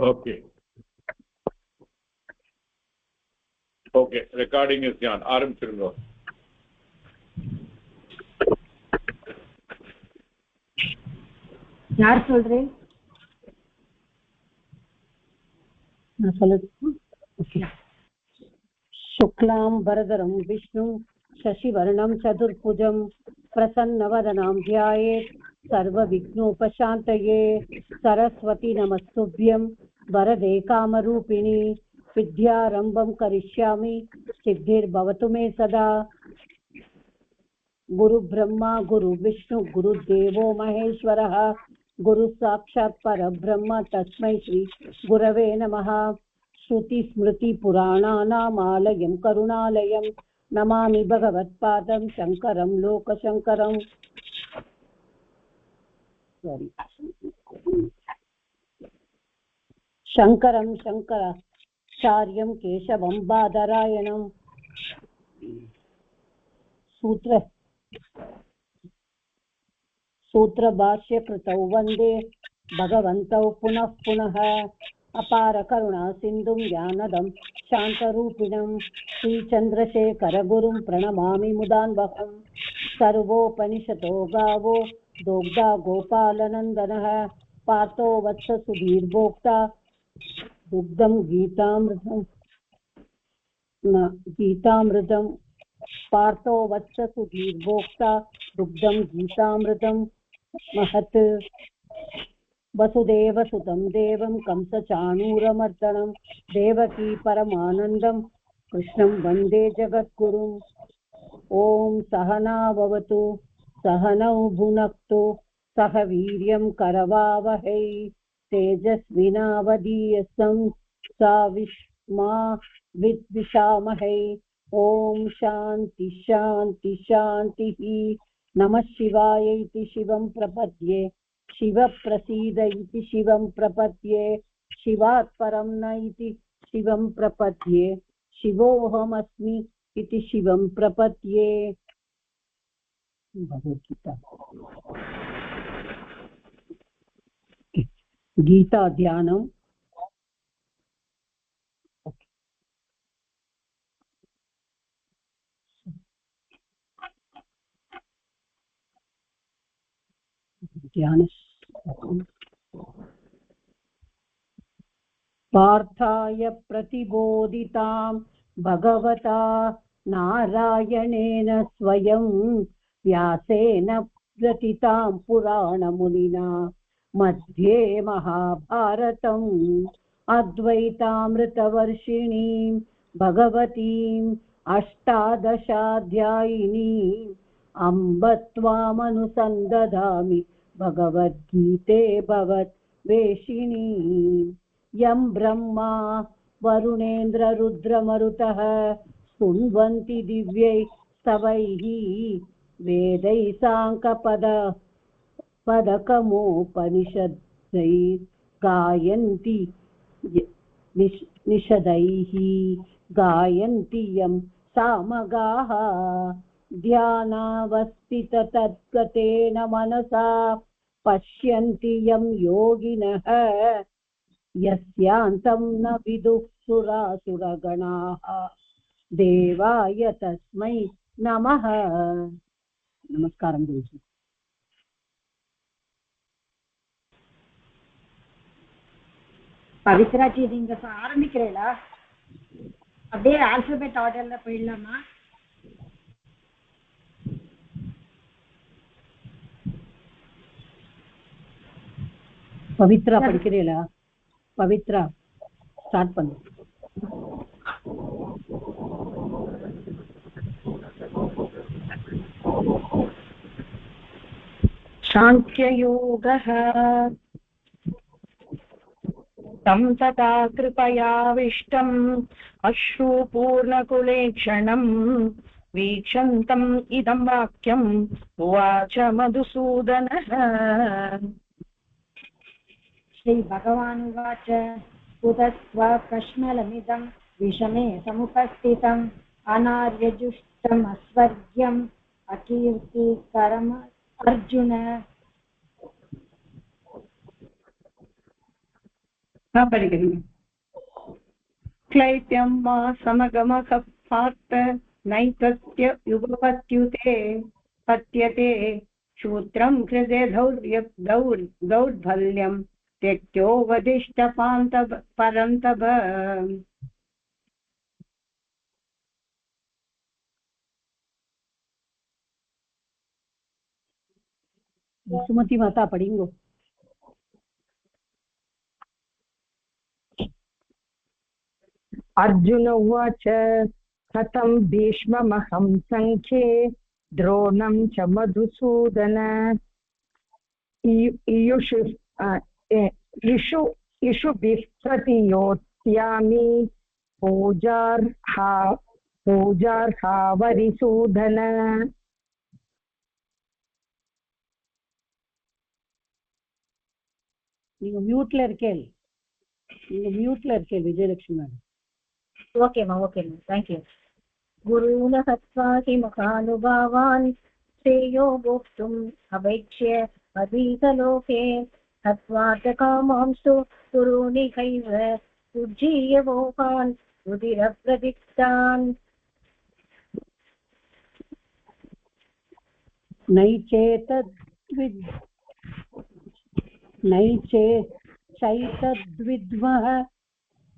Okay. Okay, recording is on. ஆரம்பிச்சிருங்க. யார் சொல்றேன்? நான் சொல்லுறேன். शुक्लां वरदरं विष्णुं शशिवर्णं चतुर्भुजं प्रसन्नवदनां ध्यायेत् सर्वविघ्नोपशान्तये सरस्वती नमस्तुभ्यं वरदे कामरूपिणी विद्यारम्भं करिष्यामि सिद्धिर्भवतु मे सदा गुरुब्रह्मा गुरुविष्णु गुरुदेवो महेश्वरः गुरुसाक्षात् परब्रह्म तस्मै श्री गुरवे नमः। श्रुतिस्मृतिपुराणानामालयं करुणालयं नमामि भगवत्पादं शङ्करं लोकशङ्करं शङ्करं शङ्कराचार्यं केशवं बादरायणं सूत्रभाष्यकृतौ वन्दे भगवन्तौ पुनः पुनः अपार करुणा सिन्धुं ज्ञानदं शान्तरूपिणं श्रीचन्द्रशेखरगुरुं प्रणमामि मुदान्वहं। सर्वोपनिषतो गावो दोग्धा गोपालनन्दनः पार्थो वत्स सुधीर्भोक्ता दुग्धं गीतामृतं पार्थो वत्स सुधीर्भोक्ता दुग्धं गीतामृतं महत्। वसुदेवसुतं देवं कंसचाणूरमर्दनं देवकी परमानन्दं कृष्णं वन्दे जगद्गुरुम्। ॐ सहना भवतु सहनौ भुनक्तु सह वीर्यं करवावहै तेजस्विनावधीयस्तं सा विष्मा विद्विषामहै। ॐ शान्ति शान्ति शान्तिः। नमः शिवाय इति शिवं प्रपद्ये शिवप्रसीद इति शिवं प्रपद्ये शिवात् परं न इति शिवं प्रपद्ये शिवोऽहमस्मि इति शिवं प्रपद्ये। भगवद्गीता गीता ध्यानम्। पार्थाय प्रतिबोधितां भगवता नारायणेन स्वयं व्यासेन प्रथितां पुराणमुनिना मध्ये महाभारतम् अद्वैतामृतवर्षिणीं भगवतीम् अष्टादशाध्यायिनीम् अम्ब त्वामनुसन्दधामि भगवद्गीते भवद्वेषिणी। यं ब्रह्मा वरुणेन्द्ररुद्रमरुतः स्तुवन्ति दिव्यै स्तवैः वेदैः साङ्गपदकमोपनिषदैः गायन्ति निषदैः गायन्ति यं सामगाः ध्यानावस्थिततद्गतेन मनसा पश्यन्ति यं योगिनः यस्यान्तं न विदुः सुरासुरगणाः देवाय तस्मै नमः। नमस्कारं गुरुजी। பவித்ராஜி நீங்க ஆரம்பிக்கிறீங்களா? அப்படியே ஆல்பபெட் ஆர்டர்ல போயிடலாமா? பவித்ரா படிக்கிறீங்களா? பவித்ரா ஸ்டார்ட் பண்ணு. साङ्ख्ययोगः तं तथा कृपयाविष्टम् अश्रुपूर्णकुलेक्षणम् वीक्षन्तम् इदं वाक्यम् उवाच मधुसूदनः। श्रीभगवानुवाच कुतस्त्व कश्मलमिदं विषमे समुपस्थितम् अनार्यजुष्टमस्वर्ग्यम् अकीर्तिकरम् अर्जुन। படிக்கிறீங்க क्लैप्यं मा समगमः पार्थ नैतस्य युगपत्युते पत्यते शूत्रं हृदे दौर्बल्यं त्यक्त्योपदिष्टपान्तभ परन्तभ सुमति माता पढ़ेंगे अर्जुन उवाच कथं भीष्ममहं सङ्ख्ये द्रोणं च मधुसूदन इषुभिः प्रतियोत्स्यामि पूजार्हा वरिसूदन நீங்கள் மியூட்ல இருக்கேன் விஜயலட்சுமி மேடம் ओके मा थैंक यू गुरून् हत्वा हि मुखानुभावान् श्रेयो भोक्तुम् अपेक्ष्य अधीतलोके हत्वा च कामांस्तु कुरूनिकैव उज्जीय मोहान् रुधिरप्रदिक्तान् नैचैतद्विद्मः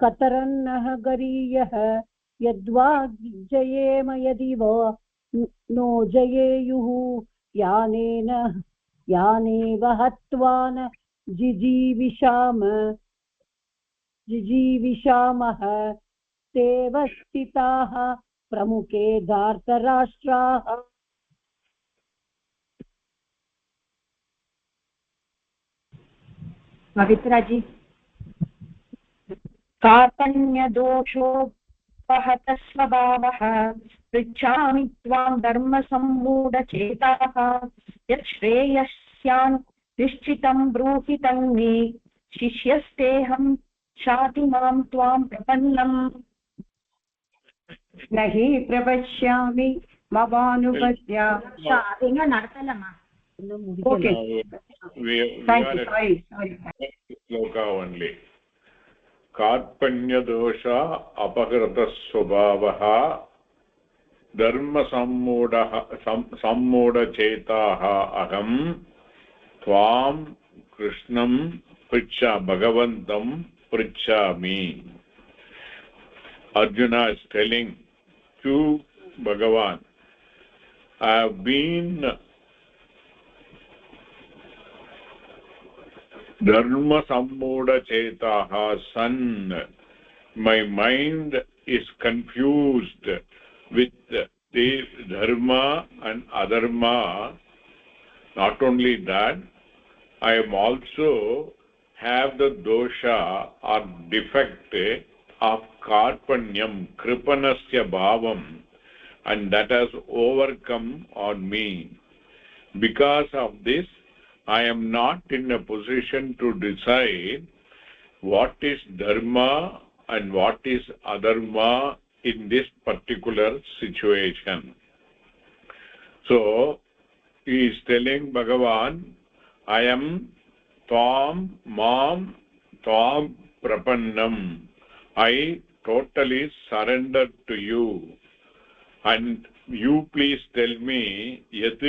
कतरन्नः गरीयः यद्वा जयेम यदि वो नो जयेयुः यानेव हत्वा न जिजीविषामः तेव स्थिताः प्रमुखे धार्तराष्ट्राः पवित्रा जी कार्पण्यदोषोपहतः स्वभावः पृच्छामि त्वां धर्मसम्मूढचेताः यत् श्रेयस्यान् निश्चितं ब्रूहि तन्मे शिष्यस्तेऽहं शाति मां त्वां प्रपन्नम् न हि प्रपश्यामि ममानुपद्या Okay. We are slokha only. कार्पण्यदोषा अपहृतस्वभावः सम्मूढचेताः अहं त्वां कृष्णं भगवन्तं पृच्छामि. Arjuna is telling to Bhagavan, I have been dharma sammuda chetaha son, my mind is confused with the dharma and adharma. Not only that, I am also have the dosha or defect of karpanyam, kripanasya bhavam, and that has overcome on me. Because of this, I am not in a position to decide what is dharma and what is adharma in this particular situation. So he is telling Bhagavan, I am tvam mam tvam prapannam, I totally surrender to you, and you please tell me yat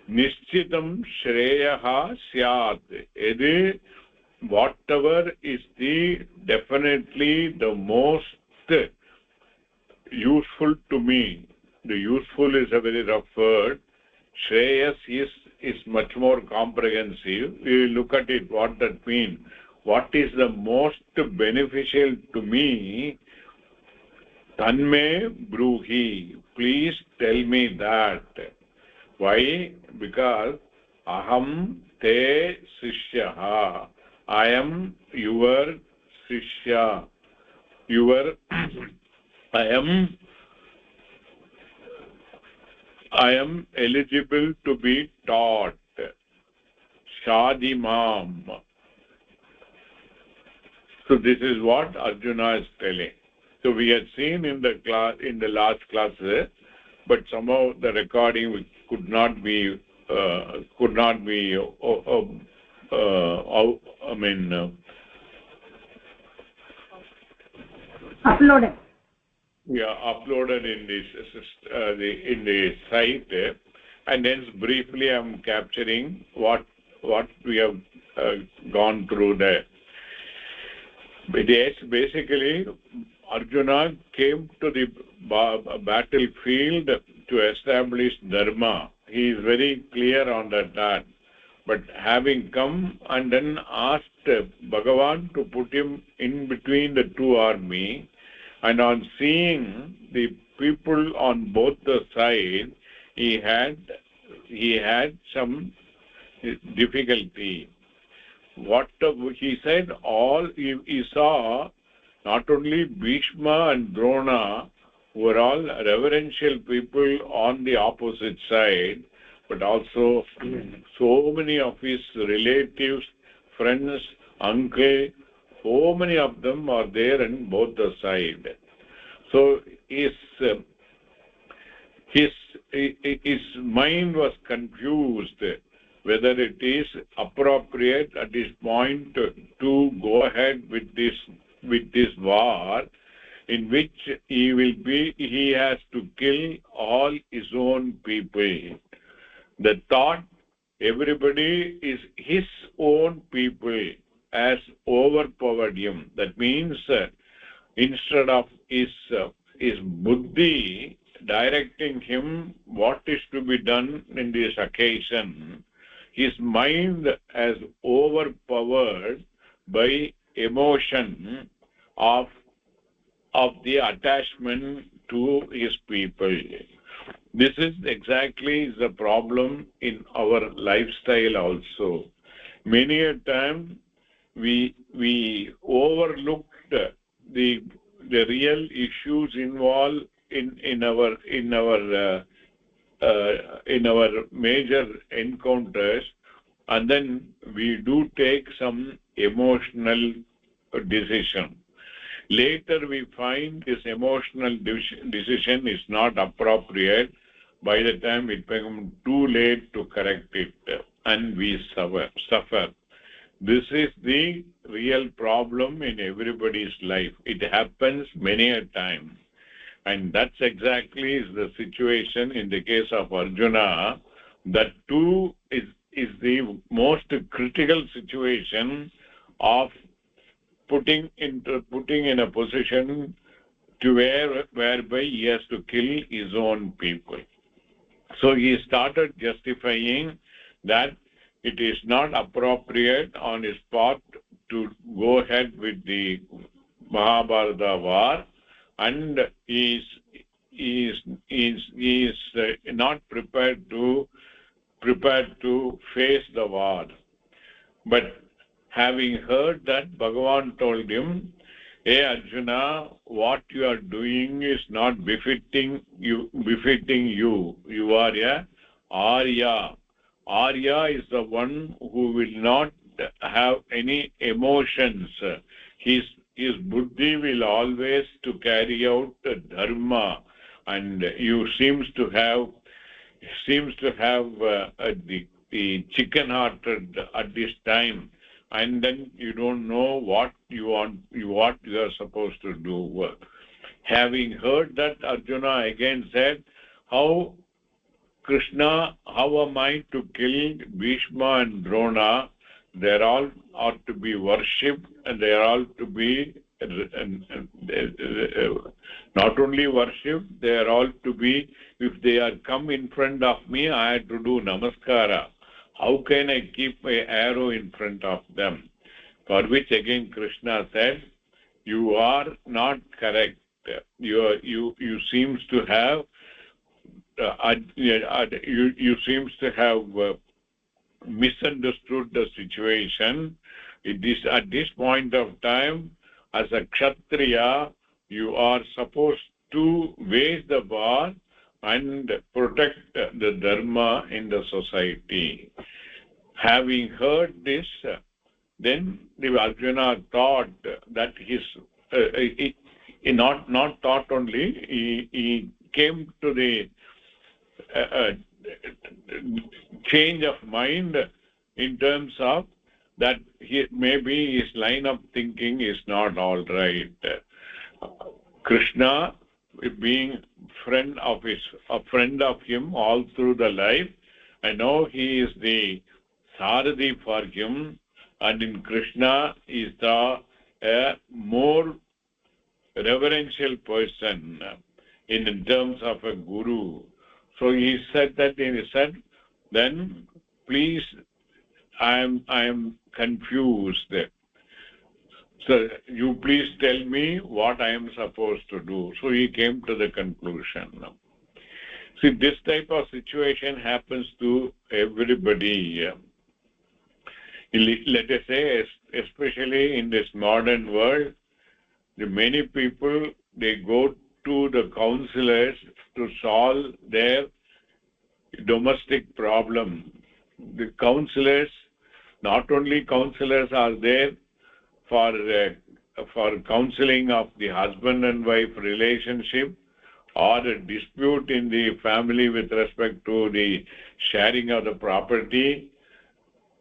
nishchitam shreyaha syat, yadi whatever is the definitely the most useful to me. The useful is a very rough word. Shreyas is much more comprehensive. We will look at it, what that means. What is the most beneficial to me? Tanme bruhi, please tell me that. Why? Because aham te sishyaha, I am your shishya, I am eligible to be taught. Shadimam. So this is what Arjuna is telling. So we had seen in the class, in the last class, but somehow the recording could not be Uploaded. Yeah, uploaded in the site, and hence briefly I'm capturing what we have gone through there. But yes, basically Arjuna came to the battlefield to establish dharma. He is very clear on that. But having come and then asked Bhagavan to put him in between the two armies, and on seeing the people on both the sides, he had some difficulty. What he said, he saw not only Bhishma and Drona, who were all reverential people on the opposite side, but also so many of his relatives, friends, uncle, so many of them are there in both the sides. So his mind was confused whether it is appropriate at this point to go ahead with this war, in which he has to kill all his own people. The thought everybody is his own people has overpowered him. That means instead of his buddhi directing him what is to be done in this occasion, his mind has overpowered by emotion of the attachment to his people. This is exactly the problem in our lifestyle also. Many a time we overlooked the real issues involved in our major encounters, and then we do take some emotional decision. Later we find this emotional decision is not appropriate. By the time it becomes too late to correct it, and we suffer. This is the real problem in everybody's life. It happens many a time. And that's exactly the situation in the case of Arjuna. That too is the most critical situation of putting in a position to whereby he has to kill his own people. So he started justifying that it is not appropriate on his part to go ahead with the Mahabharata war, and he is not prepared to face the war. But having heard that, Bhagavan told him, "Hey Arjuna, what you are doing is not befitting you. You are a Arya. Arya is the one who will not have any emotions. His buddhi will always to carry out the dharma, and you seems to have the chicken-hearted at this time, and then you don't know what you are supposed to do." Having heard that, Arjuna again said, "How, Krishna, how am I to kill Bhishma and Drona? They all ought to be worshipped, and they are all to be not only worshipped, they are all to be, if they are come in front of me, I have to do namaskara. How can I keep my arrow in front of them?" For which again Krishna said, "You are not correct. You seems to have misunderstood the situation. It is at this point of time, as a Kshatriya, you are supposed to wage the war and protect the dharma in the society." Having heard this, then the Arjuna thought that not thought only, he came to the change of mind in terms of that maybe his line of thinking is not all right. Krishna being a friend of him all through the life, and now he is the Saradi for him, and in Krishna is a more reverential person in terms of a guru. So he said that, and he said, then please, I am confused. So you please tell me what I am supposed to do. So he came to the conclusion. See, this type of situation happens to everybody. Let us say, especially in this modern world, the many people, they go to the counselors to solve their domestic problem. The counselors, not only counselors are there for counseling of the husband and wife relationship, or a dispute in the family with respect to the sharing of the property.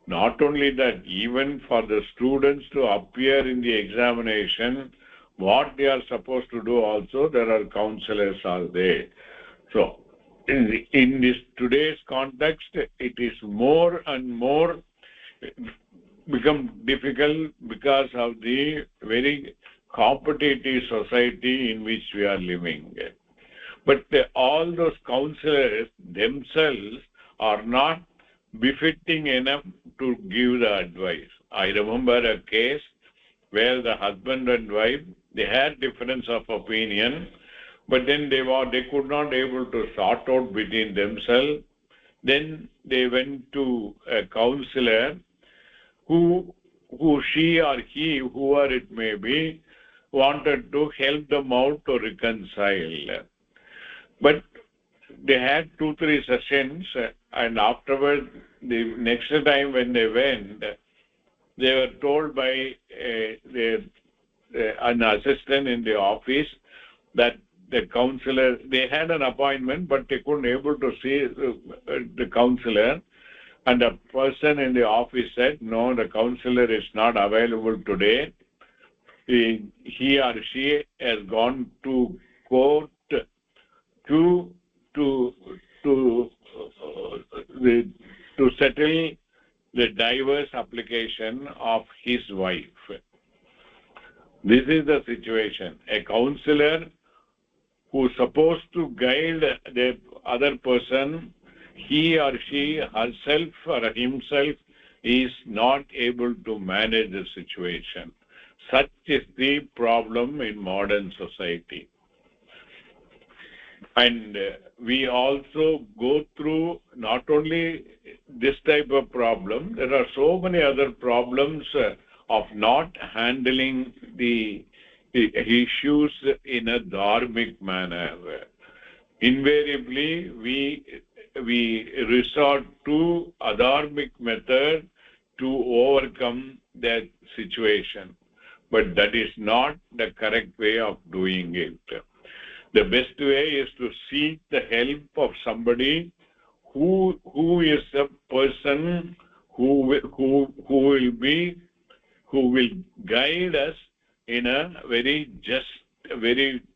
Not only that, even for the students to appear in the examination, what they are supposed to do also, there are counselors are there. So in this today's context, it is more and more become difficult because of the very competitive society in which we are living. But all those counselors themselves are not befitting enough to give the advice. I remember a case where the husband and wife, they had difference of opinion, but then they could not able to sort out between themselves. Then they went to a counselor who she or he, whoever it may be, wanted to help them out to reconcile. But they had 2-3 sessions, and afterwards, the next time when they went, they were told by an assistant in the office that the counselor, they had an appointment, but they couldn't able to see the counselor. And the person in the office said, no, the counselor is not available today. He or she has gone to court to settle the divorce application of his wife. This is the situation. A counselor who is supposed to guide the other person, he or she herself or himself is not able to manage the situation. Such is the problem in modern society. And we also go through not only this type of problem, there are so many other problems of not handling the issues in a dharmic manner. Invariably, we resort to adharmic method to overcome that situation. But that is not the correct way of doing it. The best way is to seek the help of somebody who is a person who will guide us in a very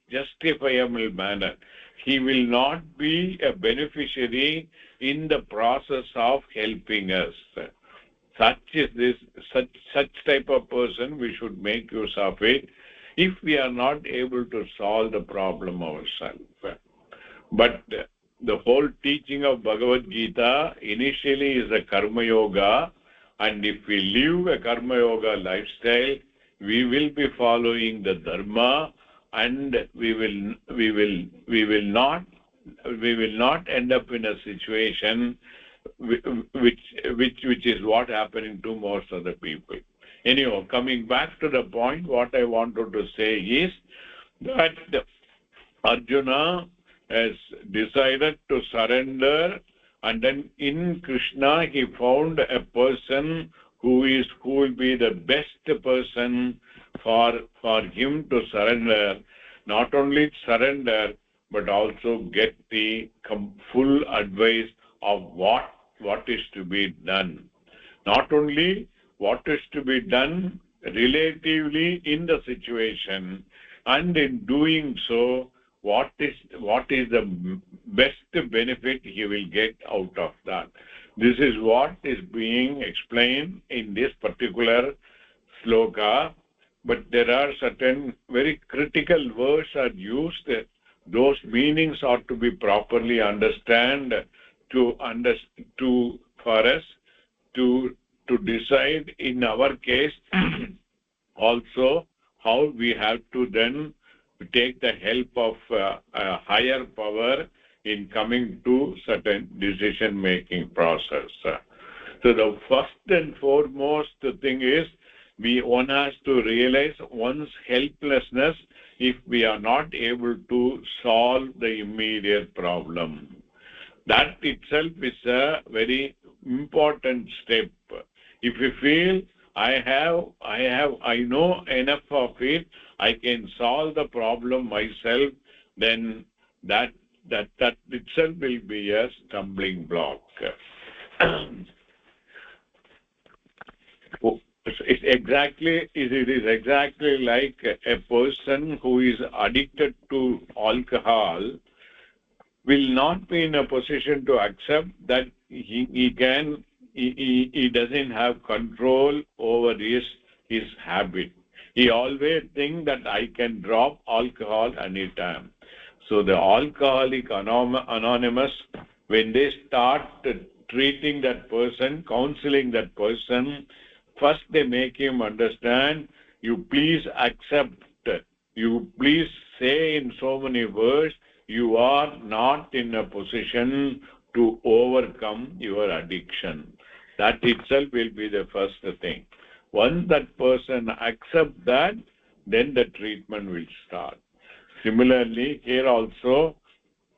justifiable manner. He will not be a beneficiary in the process of helping us. Such type of person, we should make use of it if we are not able to solve the problem ourselves. But the whole teaching of Bhagavad Gita initially is a karma yoga, and if we live a karma yoga lifestyle, we will be following the dharma, and we will not end up in a situation which is what happening to most of the people. Anyhow, coming back to the point, what I wanted to say is that Arjuna has decided to surrender, and then in Krishna he found a person who will be the best person for him to surrender. Not only surrender, but also get the full advice of what is to be done. Not only what is to be done relatively in the situation, and in doing so, what is the best benefit he will get out of that. This is what is being explained in this particular sloka, but there are certain very critical words are used. Those meanings ought to be properly understood for us to decide in our case also how we have to then take the help of a higher power in coming to certain decision making process. So the first and foremost thing is one has to realize one's helplessness if we are not able to solve the immediate problem. That itself is a very important step. If you feel I know enough of it, I can solve the problem myself, then that itself will be a stumbling block. It is exactly like a person who is addicted to alcohol will not be in a position to accept that he doesn't have control over his habit. He always thinks that I can drop alcohol anytime. So the Alcoholic Anonymous, when they start treating that person, counseling that person, first they make him understand, you please accept, you please say in so many words, you are not in a position to overcome your addiction. That itself will be the first thing. Once that person accepts that, then the treatment will start. Similarly, here also,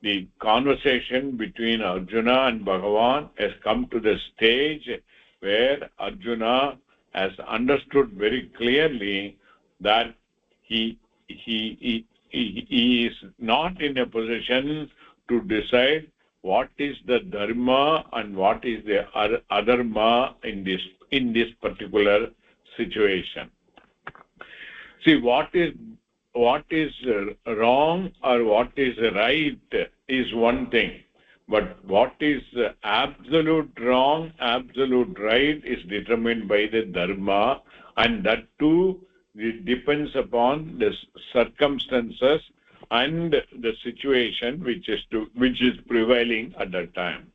the conversation between Arjuna and Bhagavan has come to the stage where Arjuna has understood very clearly that he is not in a position to decide what is the dharma and what is the adharma in this particular situation. See, what is wrong or what is right is one thing, but what is absolute wrong, absolute right is determined by the dharma, and that too it depends upon the circumstances and the situation which is prevailing at that time.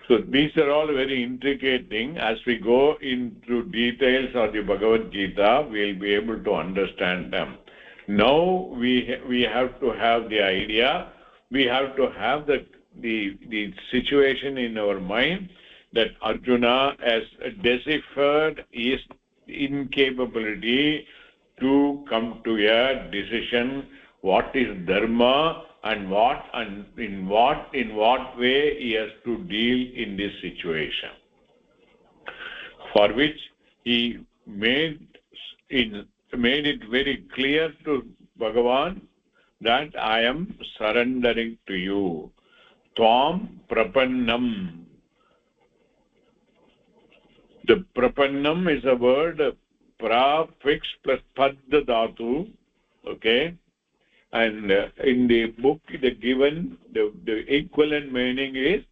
So these are all very intricate things. As we go into details of the Bhagavad Gita, we'll be able to understand them. Now we have to have the idea, we have to have the situation in our mind that Arjuna has deciphered his incapability to come to a decision what is dharma and in what way he has to deal in this situation, for which he made it very clear to Bhagavan that I am surrendering to you. Tvam prapannam. The prapannam is a word pra fixed plus pad dhatu, okay? And in the book, the equivalent meaning is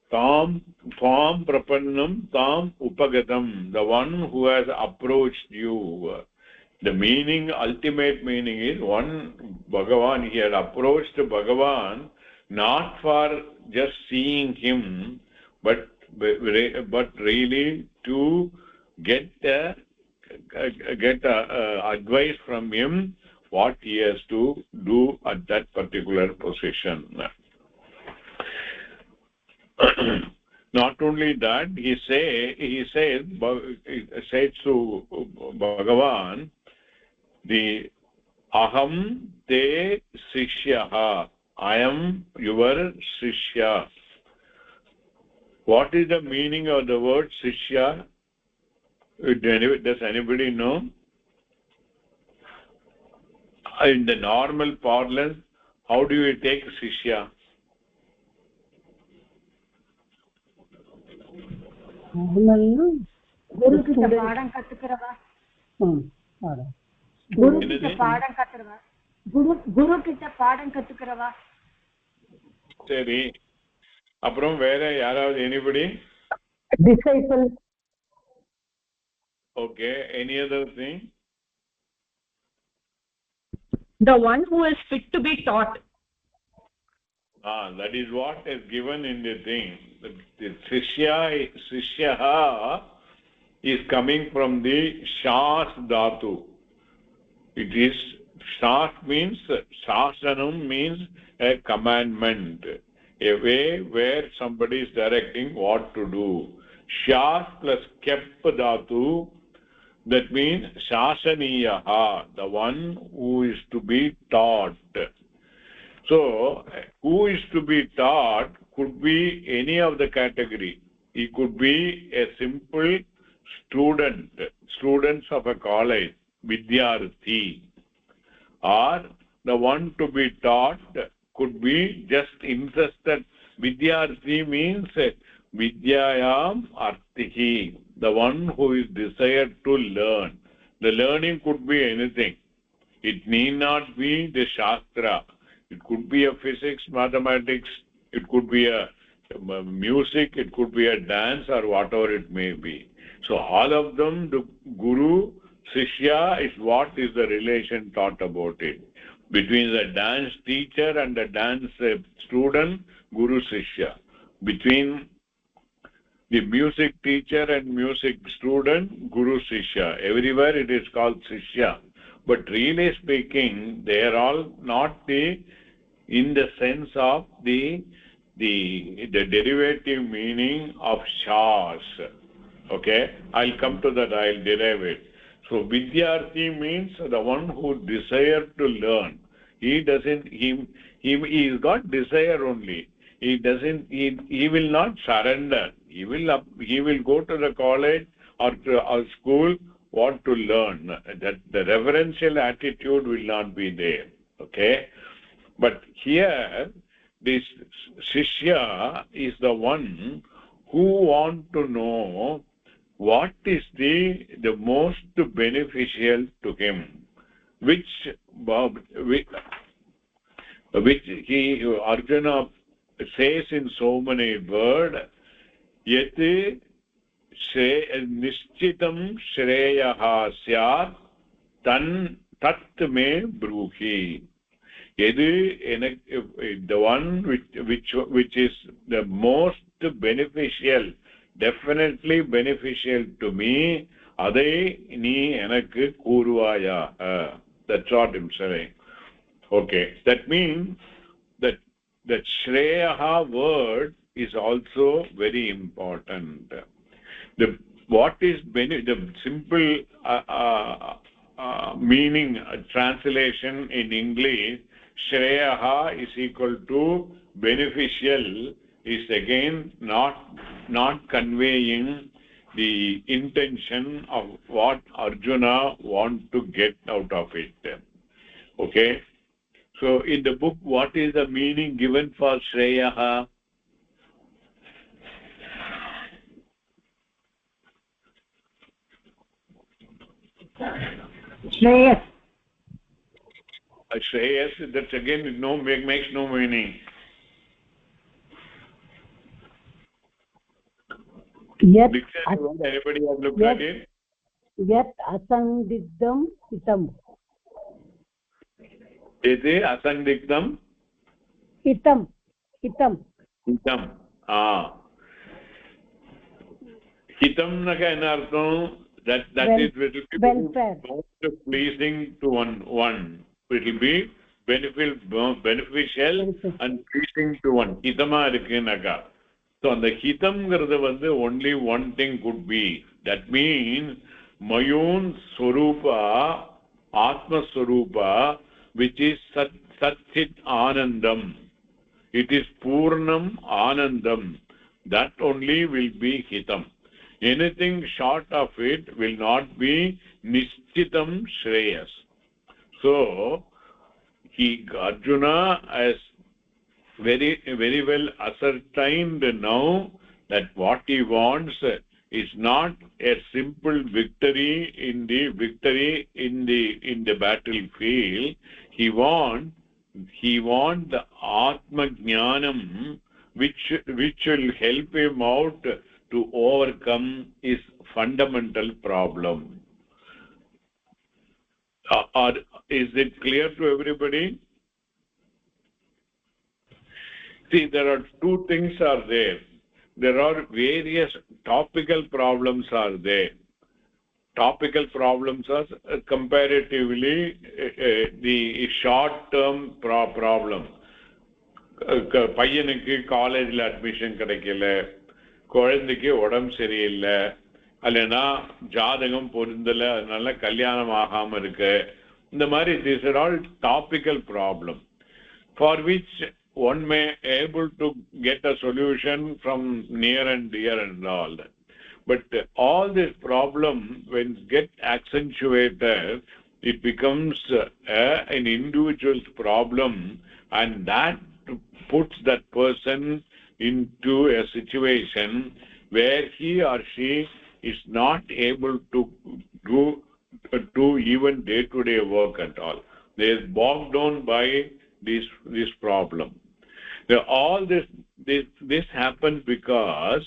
tam prapannam tam upagatam, the one who has approached you. The meaning, ultimate meaning is one Bhagavan, he had approached Bhagavan not for just seeing him, but really to get advice from him what he has to do at that particular position. Not only that, he says to Bhagavan, the aham te sishyaha, I am your shishya. What is the meaning of the word shishya? Does anybody know? In the normal parlance, how do you take shishya? குரு கிட்ட பாடம் கத்துக்கிறவா. குரு கிட்ட பாடம் கத்துறவா குரு கிட்ட பாடம் கத்துக்கிறவா சரி அப்புறம் வேற யாராவது anybody disciple okay any other thing The one who is fit to be taught. that is what is given in the thing. The shishyaha is coming from the shas dhatu. It is shas means shasanam means a commandment, a way where somebody is directing what to do. Shas plus kep dhatu, that means shasaniyaha, the one who is to be taught. So who is to be taught could be any of the category. He could be a simple students of a college, vidyarthi, or the one to be taught could be just interested. Vidyarthi means vidyayam artihi, the one who is desired to learn. The learning could be anything. It need not be the shastra. It could be a physics, mathematics, it could be a music, it could be a dance, or whatever it may be. So all of them, the guru shishya is what is the relation taught about it. Between the dance teacher and the dance student, guru shishya. Between the music teacher and music student, guru shishya. Everywhere it is called shishya. But really speaking, they are all not in the sense of the derivative meaning of shas. Okay, I'll come to that. I'll derive it. So vidyarthi means the one who desire to learn. He doesn't. He's got desire only. He doesn't. He will not surrender. He will go to the college or to a school. Want to learn. That the reverential attitude will not be there. Okay, but here this shishya is the one who want to know what is the most beneficial to him, which he Arjuna says in so many words, yet निश्चितं श्रेयः स्यात् tat me bruhi. The one which is the most beneficial, definitely beneficial to me, adai ni enakku kuruvaya. That's what I'm saying. Okay, that means that shreyaha word is also very important. What is the simple meaning translation in English, shreyaha is equal to beneficial, is again not conveying the intention of what Arjuna want to get out of it. Okay, so in the book, what is the meaning given for shreyaha? Shreyas. Shreyas, that again makes no meaning. Yat Anybody have looked at it? Yat asandigdam hitam. Iti asandigdam Hitam. hitam. Hitam naka enartham that it will be most pleasing to one. It will be beneficial and pleasing to one. Hitama irukku naga. So on the hitam gradha only one thing could be. That means mayun swarupa, atma swarupa, which is sat chit anandam. It is purnam anandam. That only will be hitam. Anything short of it will not be nishchitam shreyas. So Arjuna has very well ascertained now that what he wants is not a simple victory in the battlefield. He want the Atma Jnanam, which will help him out to overcome his fundamental problem. Is it clear to everybody? See, there are two things are there. There are various topical problems are there. Topical problems are comparatively the short-term problem. பையனுக்கு காலேஜில் admission கிடைக்கல, குழந்தைக்கு உடம்பு சரியில்லை, அல்லனா ஜாதகம் பொருந்தலை, அதனால கல்யாணம் ஆகாம இருக்கு. இந்த மாதிரி these are all topical problem for which one may able to get a solution from near and dear and all that. But all this problem, when it gets accentuated, it becomes an individual's problem, and that puts that person into a situation where he or she is not able to do even day-to-day work at all. They are bogged down by this problem. Now, all this happens because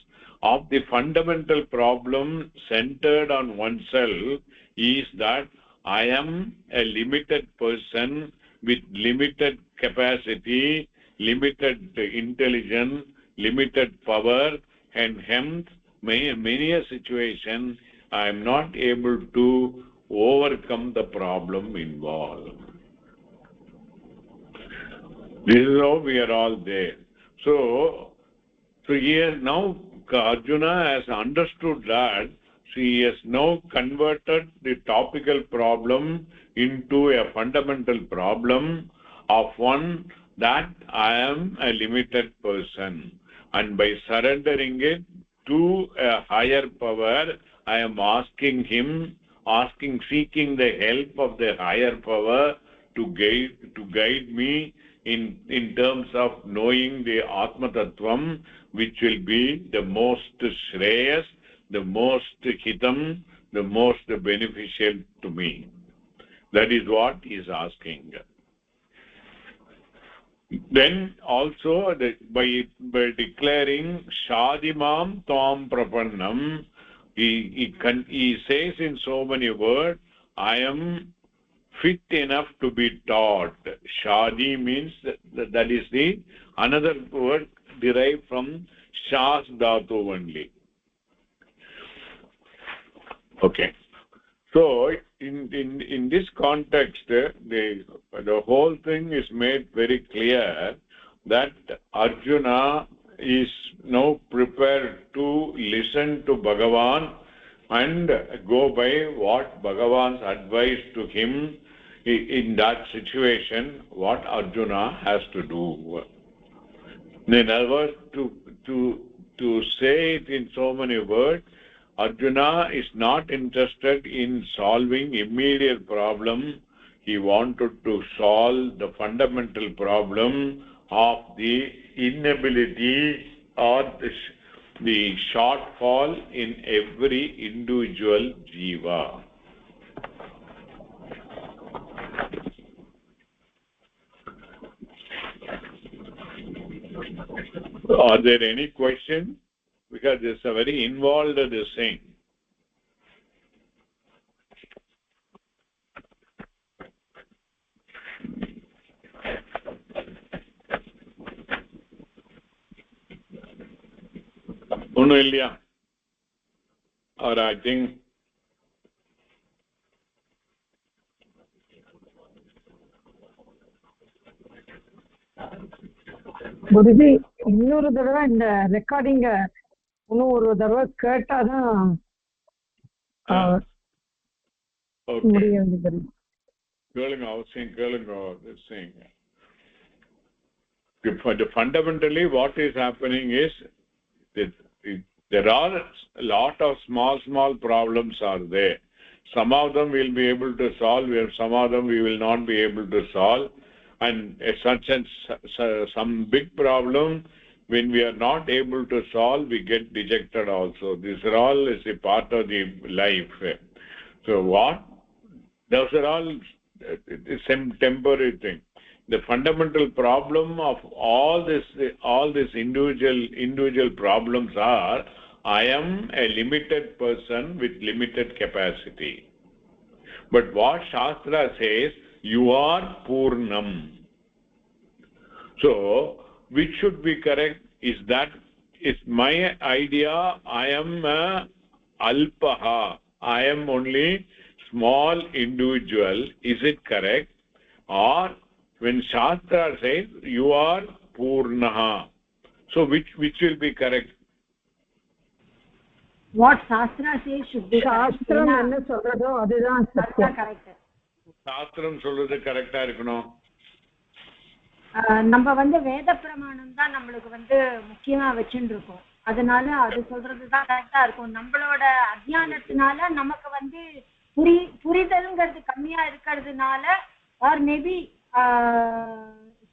of the fundamental problem centered on oneself is that I am a limited person with limited capacity, limited intelligence, limited power, and hence many a situation I am not able to overcome the problem involved. This is how we are all there. So here now Arjuna has understood that, so he has now converted the topical problem into a fundamental problem of one that I am a limited person, and by surrendering it to a higher power, I am seeking the help of the higher power to guide me in terms of knowing the Atma Tattvam, which will be the most Shreyas, the most Hitam, the most beneficial to me. That is what he is asking. Then also by declaring Shadimam Tvam Prapannam, he says in so many words, I am fit enough to be taught. Shadi means that is the another word derived from Shas Dhatu only. Okay. So in this context, the whole thing is made very clear that Arjuna is now prepared to listen to Bhagavan and go by what Bhagavan's advice to him in that situation, what Arjuna has to do. In other words, to say it in so many words, Arjuna is not interested in solving immediate problem. He wanted to solve the fundamental problem of the inability or the shortfall in every individual jiva. Are there any questions? Because it's a very involved thing. Unu illaya? Or I think Guruji இன்னொரு தடவை இந்த recording இன்னும் ஒரு தடவை கேட்டாதான் முடியும். கேளுங்க, அவசியம் கேளுங்க. Fundamentally what is happening is there are a lot of small problems are there. Some of them we will be able to solve, some of them we will not be able to solve, and some big problem when we are not able to solve, we get dejected also. This is all is a part of the life. So what? Those are all some temporary thing. The fundamental problem of all this individual problems are, I am a limited person with limited capacity. But what Shastra says, you are Purnam. So, which should be correct is that is my idea, I am Alpaha. I am only small individual. Is it correct? Or when Shastra says you are Purnaha. So which will be correct? What Shastra says should be correct. சாஸ்திரம் என்ன சொல்றதோ அதுதான் சத்தியம். correct. சாஸ்திரம் சொல்றது கரெக்டா இருக்கணும். நம்ம வேத பிரமாணம் தான் நம்மளுக்கு முக்கியமா வச்சுட்டு இருக்கோம். அதனால அது சொல்றது தான் கரெக்டா இருக்கும். நம்மளோட அஜ்ஞானத்தினால நமக்கு புரிதல்ங்கிறது கம்மியா இருக்கிறதுனால ஆர் மேபி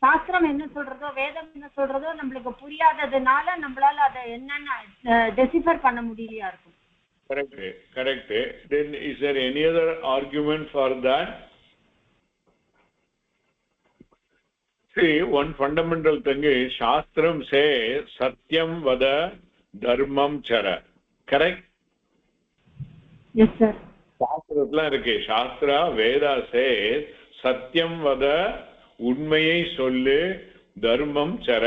சாஸ்திரம் என்ன சொல்றதோ வேதம் என்ன சொல்றதோ நம்மளுக்கு புரியாததுனால நம்மளால அதை என்னன்னு டெசிஃபர் பண்ண முடியலையா இருக்கும். Correct. Then is there any other argument for that? See, one fundamental thing is Shastram says Satyam Vada Dharmam Chara. Correct? Yes, sir. Shastra irukku. Shastra Veda says Satyam Vada உண்மையை சொல்லு தர்மம் சர.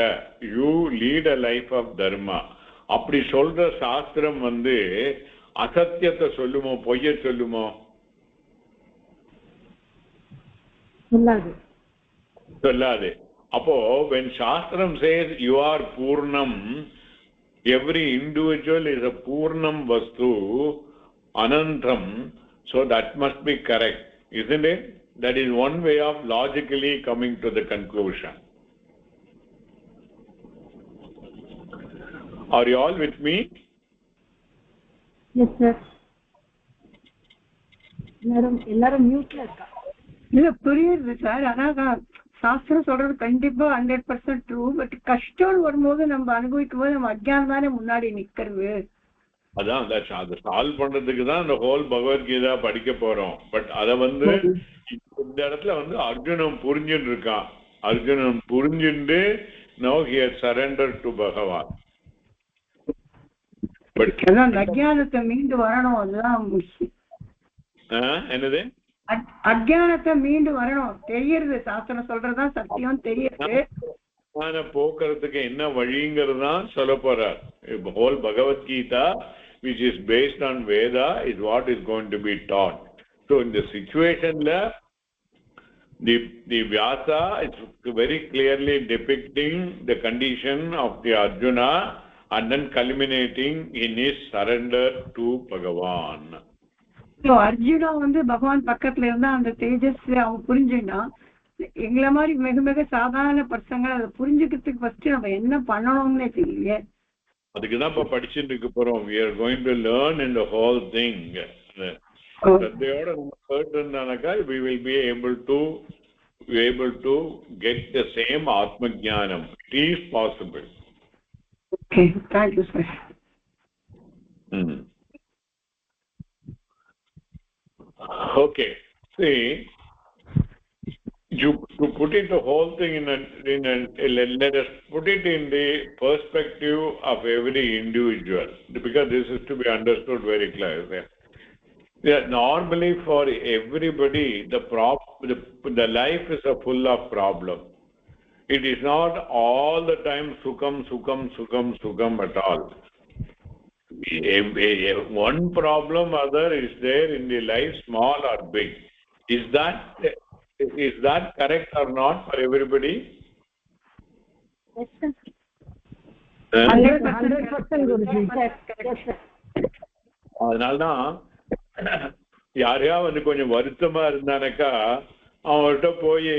You lead a life of dharma. அப்படி சொல்ற சாஸ்திரம் அசத்தியத்தை சொல்லுமோ பொய்ய சொல்லுமோ? சொல்லாது. அப்போ when Shastram says you are Purnam, every individual is a Purnam Vastu, Anantam, so that must be correct, isn't it? That is one way of logically coming to the conclusion. Are you all with me? Yes, sir. எல்லாரும் மியூட்ல இருக்கா? இல்ல புரியுது sir. ஆனா சாஸ்திரம் சொல்றது கண்டிப்பா 100% true. But கஷ்டம் வரும்போது நம்ம அனுபவிக்கும் போது நம்ம அஜ்ஞானம் தானே முன்னாடி நிக்கிறது. அதான் அதை சால்வ் பண்றதுக்கு தான் இந்த ஹோல் பகவத்கீதா படிக்க போறோம். பட் அத இந்த இடத்துல அர்ஜுனன் புரிஞ்சுட்டு இருக்கான். அர்ஜுனன் புரிஞ்சுட்டு now he has surrendered to Bhagavan. But அஜ்ஞானத்தை மீண்டு வரணும். அதுதான் என்னது? அஜ்ஞானத்தை மீண்டு வரணும். தெரியுது சாஸ்திரம் சொல்றதுதான் சத்தியம் தெரியுது. போக்குறதுக்கு என்ன வழிங்கிறது தான் சொல்ல போறார். Whole Bhagavad Gita which is based on Veda is what is going to be taught. So in the situation the Vyasa is very clearly depicting the condition of the Arjuna and then culminating in his surrender to Bhagavan. So Arjuna பகவான் பக்கத்துல இருந்தா அந்த தேஜஸ் அவன் புரிஞ்சுனா எங்களை மாதிரி மிக சாதாரண பர்சங்க அதை புரிஞ்சுக்கிறதுக்கு ஃபர்ஸ்ட் நம்ம என்ன பண்ணணும்னே தெரியல. அதுக்குதான் இப்ப படிச்சுட்டு இருக்க போறோம். we are going to learn in the whole thing. அதோட நம்ம கேட்டிருந்தானாக்கா we will be able to get the same atma jnanam. It is possible. Okay, thank you sir. Okay, see, to put it the whole thing let us put it in the perspective of every individual, because this is to be understood very clearly. Yeah, normally for everybody the life is full of problem. It is not all the time sukham at all. One problem other is there in the life, small or big. Is that correct or not for everybody? 100% அதனால்தான் யாரையா கொஞ்சம் வருத்தமா இருந்தானக்கா அவங்கள்ட்ட போய்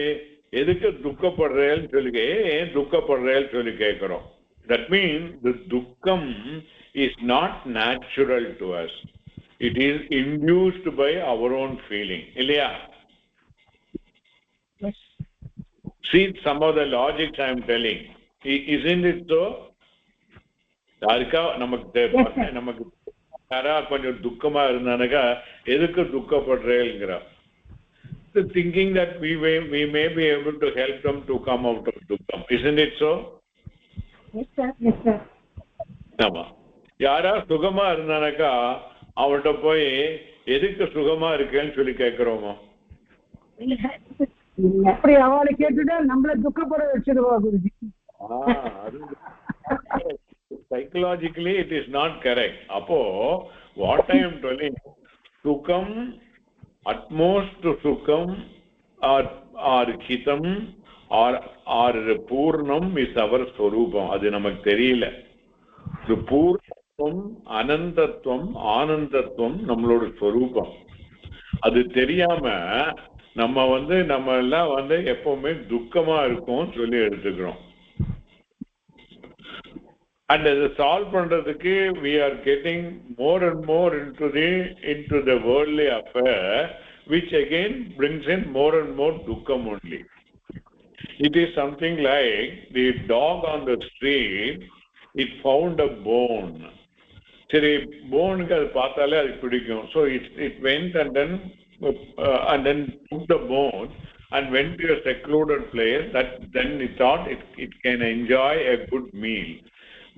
எதுக்கு துக்கப்படுறேன்னு சொல்லி ஏன் துக்கப்படுறேன்னு சொல்லி கேட்கிறோம். That means the dukkam is not natural to us. It is induced by our own feeling. இல்லையா? See some of the logics I am telling. Isn't it so? யாருக்கா நமக்கு யாரா கொஞ்சம் துக்கமா இருந்தானாக்கா எதுக்கு துக்கப்படுறேங்கிறா. Thinking that we may be able to help them to come out of dukkam. Isn't it so? Yes sir, yes sir. ஆமா. யாரா சுகமா இருந்தானாக்கா அவள்கிட்ட போய் எதுக்கு சுகமா இருக்கேன்னு சொல்லி கேட்கிறோமோ? அப்படி அவளை கேட்டுட்டா நம்மள துக்கப்பட வச்சிருவா Guruji. Psychologically it is not correct. Appo what I am telling, sukam, utmost sukam or hitam or purnam is our swarupam. Adu namak theriyala. The purnam, anantatvam, anandatvam nammaloda swarupam. அது தெரியாம நம்ம எல்லாம் எப்பவுமே துக்கமா இருக்கும் சொல்லி எடுத்துக்கிறோம். And as a solve பண்றதுக்கு we are getting more and more into the worldly affair, which again brings in more and more dukkam only. It is something like the dog on the street, it found a bone. சரி, போனுக்கு அது பார்த்தாலே அது பிடிக்கும். So it went and then took the bone and went to a secluded place. Then it thought it can enjoy a good meal.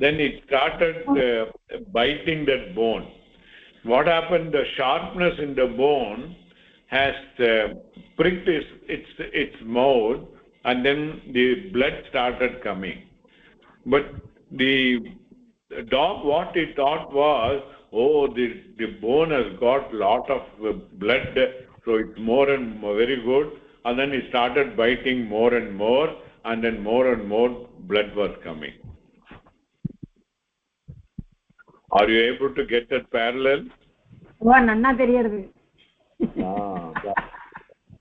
Then it started biting that bone. What happened? The sharpness in the bone has pricked its mouth, and then the blood started coming. But the dog, what it thought was, oh, the bone has got lot of blood, so it's more and more very good. And then it started biting more and more, and then more and more blood was coming. Are you able to get that parallel? நன்னா தெரியுது.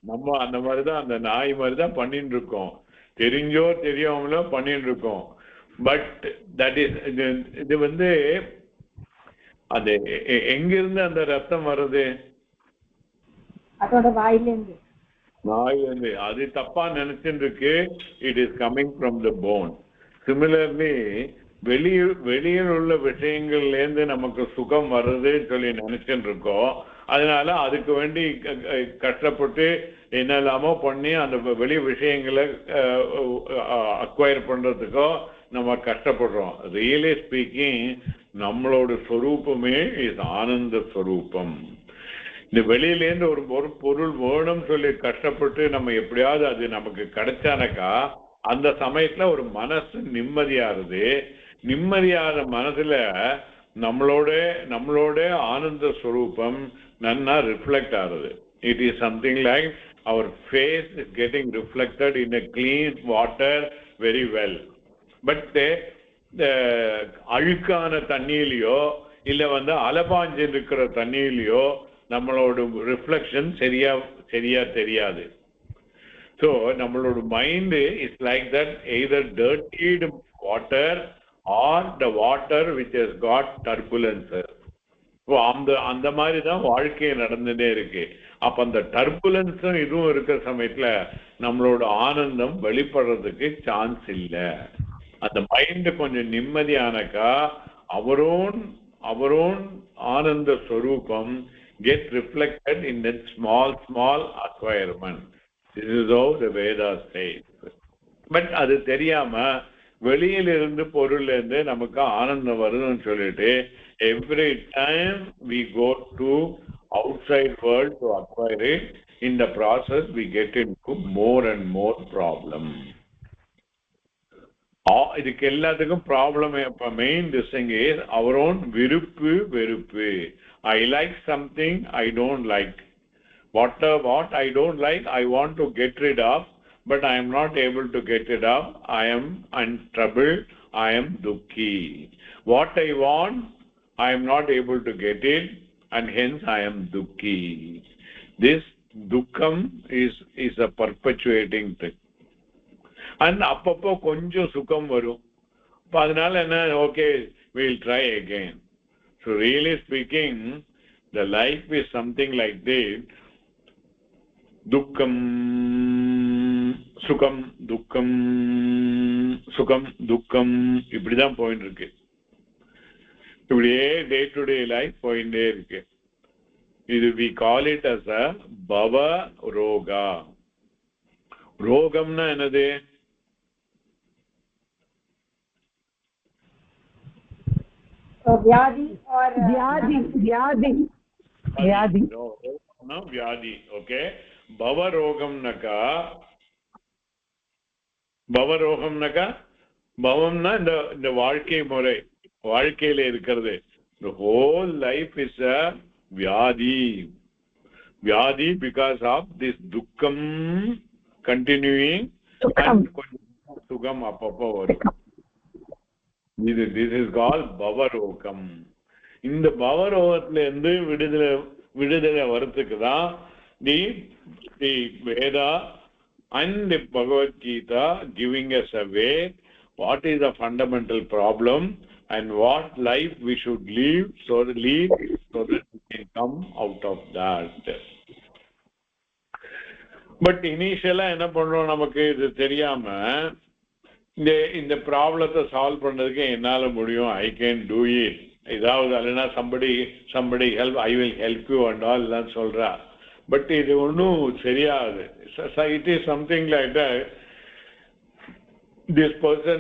நம்ம அந்த மாதிரிதான், அந்த நாய் மாதிரிதான் பண்ணிட்டு இருக்கோம். தெரிஞ்சோ தெரியாமலோ பண்ணிட்டு இருக்கோம். பட் தட் இஸ் இது அது எங்கிருந்து அந்த ரத்தம் வருது? அதோட வாயிலிருந்து. அது தப்பா நினைச்சுட்டு இருக்கு. It is coming from the phone. Similarly வெளியில் உள்ள விஷயங்கள்ல இருந்து நமக்கு சுகம் வருதுன்னு சொல்லி நினைச்சுட்டு இருக்கோம். அதனால அதுக்கு வேண்டி கஷ்டப்பட்டு என்னெல்லாமோ பண்ணி அந்த வெளி விஷயங்களை அக்வயர் பண்றதுக்கோ நம்ம கஷ்டப்படுறோம். ரியலி ஸ்பீக்கிங் நம்மளோட ஸ்வரூபமே இது ஆனந்த ஸ்வரூபம். இந்த வெளியிலேருந்து ஒரு பொருள் வேணும்னு சொல்லி கஷ்டப்பட்டு நம்ம எப்படியாவது அது நமக்கு கிடைச்சானக்கா அந்த சமயத்துல ஒரு மனசு நிம்மதியாகுது. நிம்மதியான மனசுல நம்மளோட ஆனந்த ஸ்வரூபம் நன்னா ரிஃப்ளெக்ட் ஆகுது. இட் இஸ் சம்திங் லைக் அவர் face is getting reflected in a clean water very well. But அழுக்கான தண்ணியிலையோ இல்ல அலபாஞ்சு இருக்கிற தண்ணியிலையோ நம்மளோட ரிஃப்ளெக்ஷன் சரியா தெரியாது. So நம்மளோட mind is like that, either dirtied water or the water which has got turbulences. அந்த மாதிரி தான் வாழ்க்கை நடந்துட்டே இருக்கு. அப்ப அந்த டர்புலன்ஸும் இதுவும் இருக்கிற சமயத்துல நம்மளோட ஆனந்தம் வெளிப்படுறதுக்கு சான்ஸ் இல்லை. அந்த மைண்ட் கொஞ்சம் நிம்மதியானக்கா அவரோன் ஆனந்த ஸ்வரூபம் get reflected in that small acquirement. This is how the Vedas says. But அது தெரியாம வெளியிலிருந்து பொருள்ல இருந்து நமக்கு ஆனந்தம் வருதுன்னு சொல்லிட்டு every time we go to outside world to acquire it, in the process we get into more and more problem. இதுக்கு எல்லாத்துக்கும் ப்ராப்ளம் மெயின் திங் இஸ் அவர் ஓன் விருப்பு வெறுப்பு. I like something I don't like. What I don't like, I want to get rid of, but I am not able to get it up. I am in trouble. I am dukkhi. What I want, I am not able to get it, and hence I am dukkhi. This dukkam is a perpetuating thing. And அப்பப்போ கொஞ்சம் சுகம் வரும். அதனால என்ன, okay, we'll try again. So really speaking, the life is something like this. Dukkam, sukam, dukkam, sukam, dukkam, இப்படிதான் போயிட்டு இருக்கு. இப்படியே டே டு டே லைஃப் போயிட்டே இருக்கு. இது we call it as a bhava roga. ரோகம்னா என்னது? வியாதி or வியாதி வியாதி வியாதி no வியாதி. ஓகே, பவரோகம்னாக்கா பவம்னா இந்த வாழ்க்கை முறை, வாழ்க்கையில இருக்கிறது. the whole life is a vyadi because of this dukkam continuing and sugam apappa varum. This is called bhavarokam. இந்த பவரோகத்துல இருந்து விடுதலை வரத்துக்கு தான் the Veda and the Bhagavad Gita giving us a way what is the fundamental problem and what life we should live so that we can come out of that. But initially என்ன பண்றோம், நமக்கு இது தெரியாம இந்த ப்ராப்ளத்தை solve பண்றதுக்கு என்னால முடியும், ஐ கேன் டூ இட், ஏதாவது அல்லனா somebody help, I will help you and all எல்லாம் சொல்றா. பட் இது ஒன்றும் சரியாது. It is something like that. This person,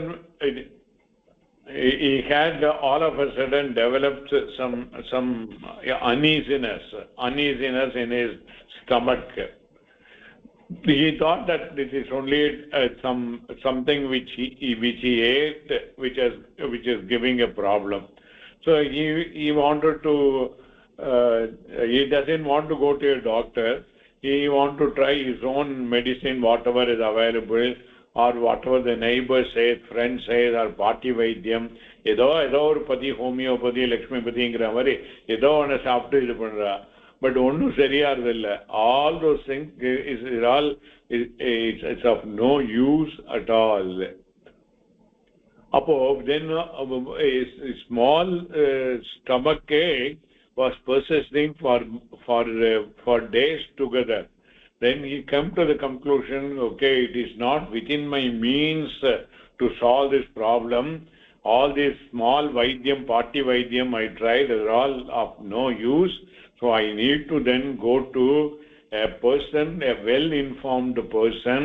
he had all of a sudden developed some uneasiness in his stomach. He thought that this is only something which he ate, which is giving a problem. So he wanted to. He doesn't want to go to a doctor. He want to try his own medicine, whatever is available, or whatever the neighbor says, friend says, or party vaidyam. ஏதோ ஒரு பதி homeopathy லக்ஷ்மிபதிங்கிற மாதிரி ஏதோ ஒன்று சாப்பிட்டு இது பண்றா. But ஒன்றும் சரியாறது இல்லை. All those things it's of no use at all. அப்போ then a small stomach ache was persisting for days together. Then he came to the conclusion, okay, it is not within my means to solve this problem. All these small vaidyam, party vaidyam I tried, are all of no use. So I need to then go to a person, a well-informed person,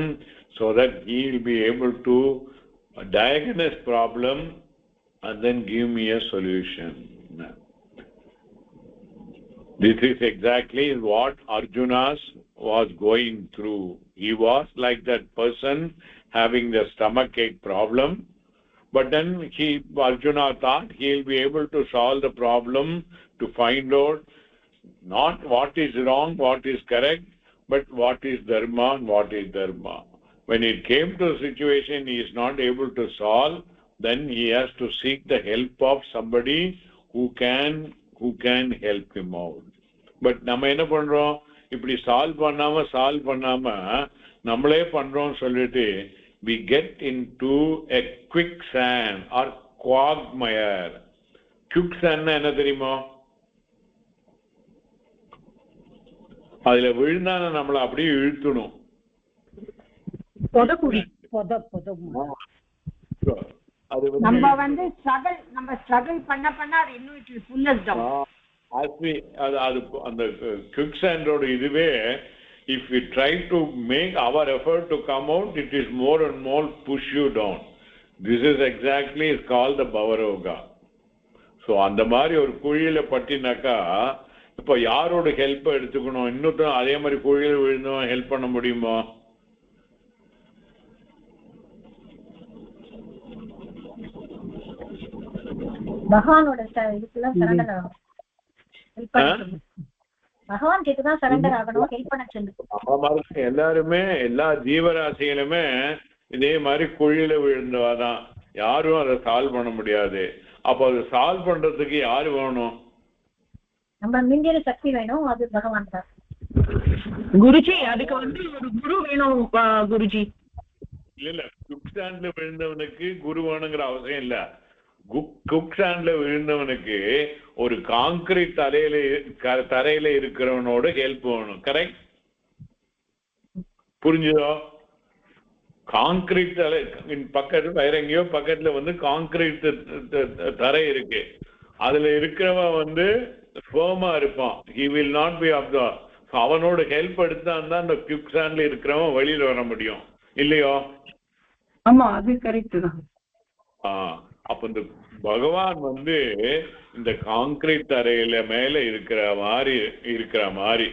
so that he will be able to diagnose problem and then give me a solution. This is exactly what Arjuna was going through. He was like that person having the stomachache problem, but then Arjuna thought he will be able to solve the problem, to find out not what is wrong, what is correct, but what is dharma and what is dharma. When it came to a situation he is not able to solve, then he has to seek the help of somebody who can help him out. But நம்ம என்ன பண்றோம், இப்படி solve பண்ணாம நம்மளே பண்றோம் சொல்லிட்டு we get into a quicksand or quagmire. Quicksand என்ன தெரியுமா? அதுல விழுந்தா நம்மள அப்படியே இழுத்துணும். நம்ம வந்து ஸ்ட்ரகிள் பண்ண அது இன்னும் it will pull us down. அந்த quicksand-ஓட இதுவே, if we try to make our effort to come out, it is more and more push you down. This is exactly is called the bhavaroga. So அந்த மாதிரி ஒரு குழியில பட்டினாக்கா இப்ப யாரோட help எடுத்துக்கணும்? இன்னொருத்தரும் அதே மாதிரி குழியில விழுந்தவன் ஹெல்ப் பண்ண முடியுமா? பகவானோட இதுக்குலாம் சரண்டர் ஆகணும். பகவான் கிட்டதான் சரண்டர் ஆகணும், ஹெல்ப் பண்ண சொல்லு. எல்லாருமே எல்லா ஜீவராசிகளுமே இதே மாதிரி குழியில விழுந்தவாதான். யாரும் அதை சால்வ் பண்ண முடியாது. அப்போ அதை சால்வ் பண்றதுக்கு யாரு வேணும்? நம்ம மிஞ்சிற சக்தி வேணும், அது பகவான் தான். குருஜி அதுக்கு வந்து ஒரு குரு வேணும் குருஜி. இல்ல குக்ஸாண்ட்ல விழுந்தவனுக்கு குரு வேணுங்கிற அவசியம் இல்ல. குக்ஸாண்ட்ல விழுந்தவனுக்கு ஒரு கான்கிரீட் தரையில இருக்கிறவனோட ஹெல்ப் வேணும். கரெக்ட்? புரிஞ்சுதோ? கான்கிரீட் பக்கத்துல வேற எங்கேயோ பக்கத்துல வந்து கான்கிரீட் தரை இருக்கு. அதுல இருக்கிறவன் வந்து ஃபேமா இருப்பான். he will not be of the அவனோட ஹெல்ப் எடுத்தான் தான் அந்த குவிக் சாண்ட்ல இருக்கிறவன் வெளியில வர முடியும் இல்லையோ? ஆமா, அது கரெக்ட் தான். அப்ப இந்த பகவான் வந்து இந்த கான்கிரீட் தரையில மேல இருக்கிற மாதிரி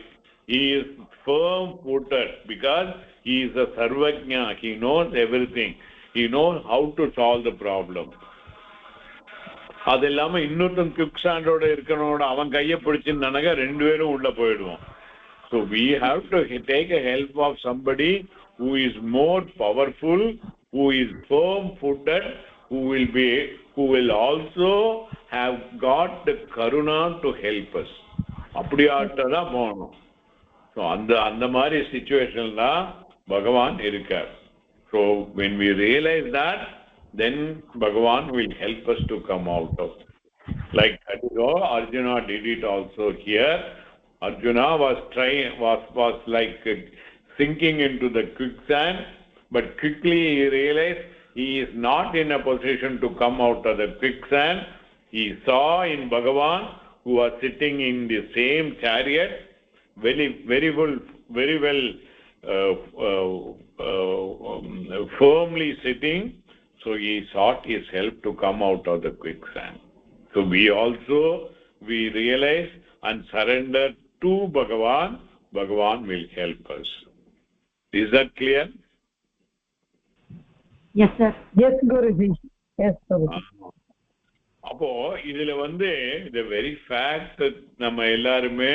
he is firm footed because he is a sarvajna. He knows everything. He knows how to solve the problem. அது இல்லாம இன்னொருத்தன் குவிக் சாண்டோட இருக்கனோட அவன் கையை பிடிச்சுன்னாக்க ரெண்டு பேரும் உள்ள போயிடுவோம். So we have to take a help of somebody who is more powerful, who is firm footed, who will also have got the karuna to help us. அப்படியாட்டதான் போகணும். ஸோ அந்த மாதிரி சிச்சுவேஷன்ல பகவான் இருக்கார். So when we realize that, then Bhagavan will help us to come out of. Like Arjuna did it also here. Arjuna was like sinking into the quicksand, but quickly he realized he is not in a position to come out of the quicksand. He saw in Bhagavan, who was sitting in the same chariot, very well firmly sitting. So he sought his help to come out of the quicksand. So we realize and surrender to Bhagavan. Bhagavan will help us. Is that clear? Yes, sir. Yes, Guruji. Yes, Guruji. அப்போ இதுல வந்து the very fact that நம்ம எல்லாருமே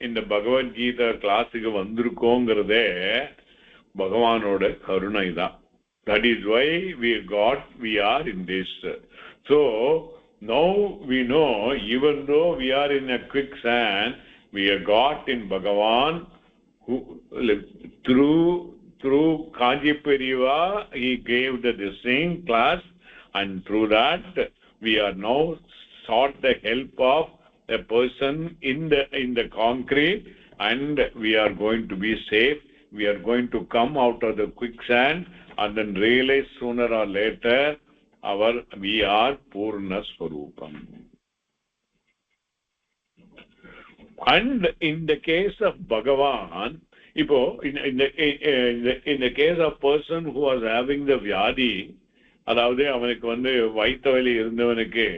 இந்த பகவத்கீதா கிளாஸுக்கு வந்திருக்கோங்கிறதே பகவானோட கருணை தான். That is why we are in this. So now we know, even though we are in a quicksand, we are got in Bhagavan, who through Kanji Periva he gave this same class, and through that we are now sought the help of a person in the concrete, and we are going to be safe. We are going to come out of the quicksand and then realize sooner or later we are Purna Swarupam. And in the case of Bhagavan, in the case of person who was having the vyadi, அதாவது அவனுக்கு வந்து வயிற்று வலி இருந்தவனுக்கு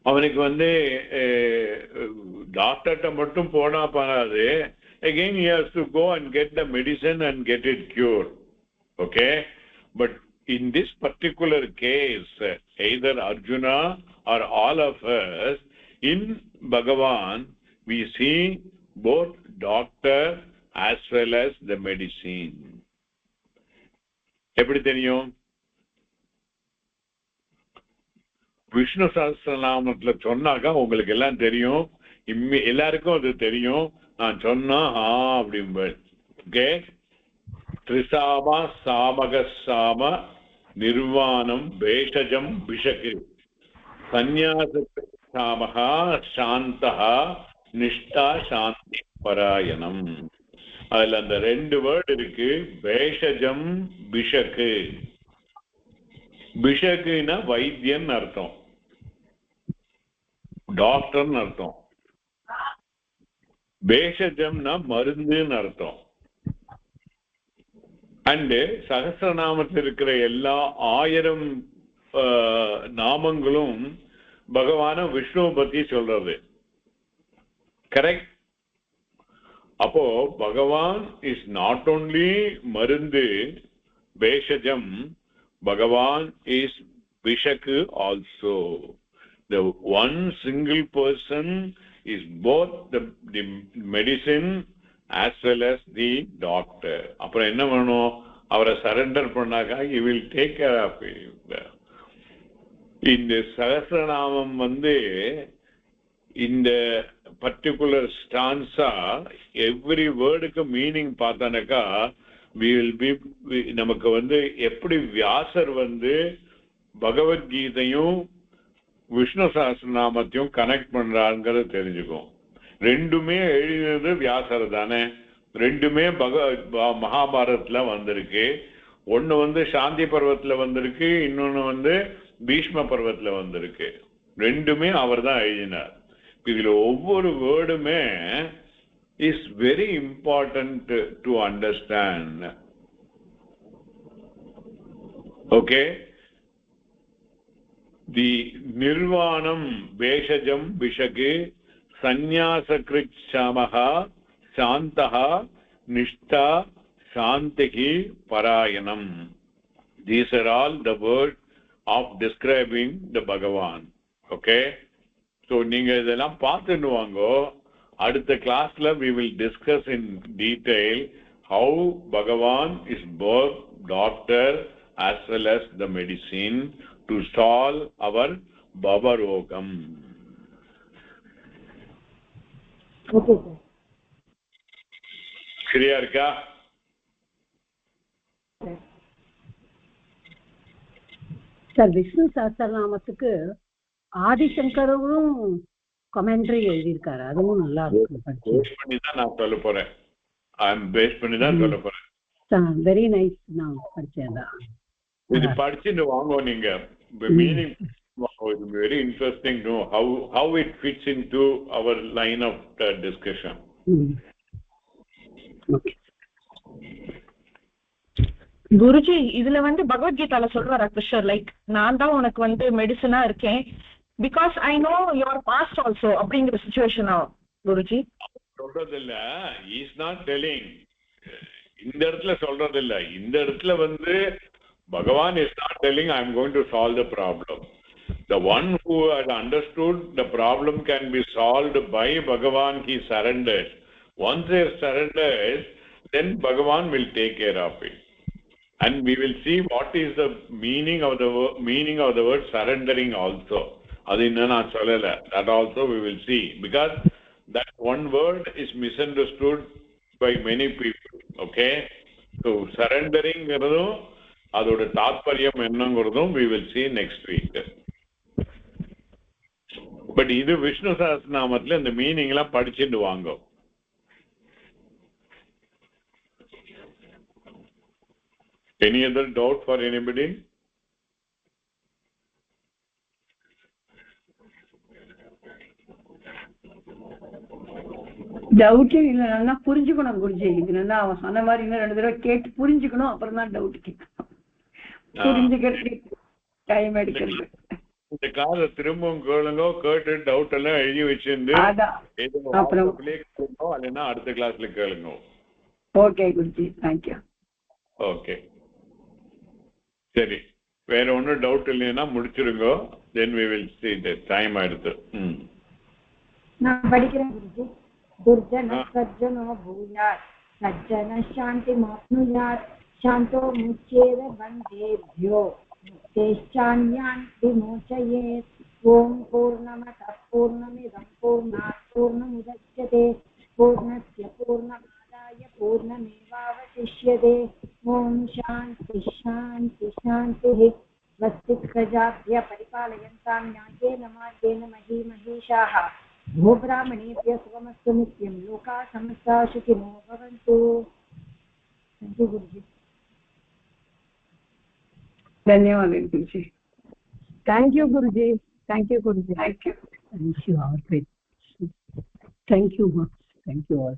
அவனுக்கு வந்து டாக்டர்கிட்ட மட்டும் போனா பண்ணாது. Again he has to go and get the medicine and get it cured. Okay, but in this particular case, either Arjuna or all of us, in Bhagavan we see both doctor as well as the medicine. எப்படி தெரியும்? விஷ்ணு சஹஸ்ரநாமத்துல சொன்னாக்கா உங்களுக்கு எல்லாம் தெரியும், எல்லாருக்கும் அது தெரியும். நான் சொன்னா அப்படிம்பேன். ஓகே, திரிசாமா சாமகசாம நிர்வாணம் பேஷஜம் பிஷகு சந்நியாசாமகா சாந்தா நிஷ்டா சாந்தி பராயணம். அதுல அந்த ரெண்டு வேர்டு இருக்கு, பேஷஜம் பிஷகு. பிஷகுனா வைத்தியன் அர்த்தம், டாக்டர்னு அர்த்தம். பேஷஜம்னா மருந்துன்னு அர்த்தம். அண்டு சகஸ்ரநாமத்தில் இருக்கிற எல்லா 1000 நாமங்களும் பகவான விஷ்ணுவை பத்தி சொல்றது. கரெக்ட்? அப்போ பகவான் இஸ் நாட் ஓன்லி மருந்து பேஷஜம், பகவான் இஸ் விஷக்கு also. The one single person is both the medicine as well as the doctor. அப்புறம் என்ன வேணும்? அவரை சரண்டர் பண்ணாக்கா he will take care of you. இந்த சகஸ்ரநாமம் வந்து இந்த பர்டிகுலர் ஸ்டான்ஸா எவ்ரி வேர்டுக்கு மீனிங் பார்த்தானாக்கா நமக்கு வந்து எப்படி வியாசர் வந்து பகவத்கீதையும் விஷ்ணு சஹஸ்ரநாமத்தையும் கனெக்ட் பண்றாங்கிறது தெரிஞ்சுக்கும். ரெண்டுமே எழுதினது வியாசர் தானே, ரெண்டுமே மகாபாரதத்துல வந்திருக்கு. ஒண்ணு வந்து சாந்தி பர்வத்துல வந்திருக்கு, இன்னொன்னு வந்து பீஷ்ம பர்வத்துல வந்திருக்கு. ரெண்டுமே அவர் தான் எழுதினார். இதுல ஒவ்வொரு வேர்டுமே is very important to understand. Okay, the நிர்வாணம் வேஷஜம் விஷகு சந்நியாசகிருத் சமஹா சாந்தஹா நிஷ்டா சாந்திகி பராயணம். These are all the words of describing the Bhagavan. Okay, so நீங்க இதெல்லாம் பார்த்துட்டு வாங்கோ. அடுத்த கிளாஸ்ல we will discuss in detail how Bhagavan is both doctor as well as the medicine to solve our babarogam. Okay sir. சரியா இருக்கா? Sir Vishnu சஹஸ்ரநாமத்துக்கு ஆதிசங்கரும் commentary எழுதியிருக்காரு, அதுவும் நல்லா இருக்கு. பேஸ் பண்ணி தான் நான் சொல்ல போறேன். பேஸ் பண்ணி தான் சொல்ல போறேன். Very nice. நான் படிச்சேன். இது படிச்சுட்டு வாங்க. நீங்க meaning it's very interesting to know how it fits into our line of discussion. Okay. Guruji, இதுல வந்து பகவத்கீதால சொல்றாரா கிருஷ்ணர், லைக் நான் தான் உனக்கு வந்து மெடிசனா இருக்கேன் because I know your past also அப்படிங்கிற சிச்சுவேஷனா குருஜி? சொல்றது இல்ல, இஸ் நாட் டெல்லிங். இந்த இடத்துல சொல்றது இல்ல. இந்த இடத்துல வந்து பகவான் is not telling I am going to solve the problem. The one who had understood the problem can be solved by Bhagavan, he surrenders. Once they surrenders, then Bhagavan will take care of it. And we will see what is the meaning of the word surrendering also. Adu inna na sollala. That also we will see, because that one word is misunderstood by many people. Okay, so surrendering irudum adoda taatparyam ennangurudum we will see next week. But idu Vishnu Sahasranamathila the meaning la padichittu vaanga. Any other doubt for anybody? டவுட்டே இல்ல. நல்லா புரிஞ்சுக்கணும் குருஜி. இது நல்லா அவன் சொன்ன மாதிரி இன்னும் 2 தடவை கேட்டு புரிஞ்சுக்கணும். அப்புறம் தான் டவுட் கேட்கணும். புரிஞ்சுக்கிறதுக்கு டைம் எடுக்கிறது. இந்த காலை திரும்பவும் கேளுங்க. கேட்டு டவுட் எல்லாம் எழுதி வச்சிருந்து அப்புறம் இல்லைன்னா அடுத்த கிளாஸ்ல கேளுங்க. Okay Guruji, thank you. ஓகே, சரி. வேற ஒன்றும் டவுட் இல்லைன்னா முடிச்சிருங்க. தென் we will see the time ஆயிடுது. நான் படிக்கிறேன் குருஜி. துர்ஜன சஜ்ஜனோ பூயாத் சஜ்ஜன சாந்தி மாப்னுயாத் சாந்தோ முச்சேத பந்தேभ्यो முக்தேஷ்சான்யான் விமோச்சயேத். ஓம் பூர்ணமதః பூர்ணமிதம் பூர்ணாத் பூர்ணமுதச்யதே பூர்ணஸ்ய பூர்ணமாதாய பூர்ணமேவாவசிஷ்யதே. ஓம் சாந்தி சாந்தி சாந்திः. स्वस्तिः प्रजाभ्यः परिपालयन्तां न्यायेन मार्गेण महीमहेशाः. भूब्राह्मणेभ्यः सुखमस्तु नित्यं. लोकाः समस्ताः सुखिनो भवन्तु. थैंक यू गुरुजी. ధన్యవాదాలు Guruji. Thank you Guruji. Thank you Guruji. Thank you. Thank you, our great. Thank you, ma. Thank you all.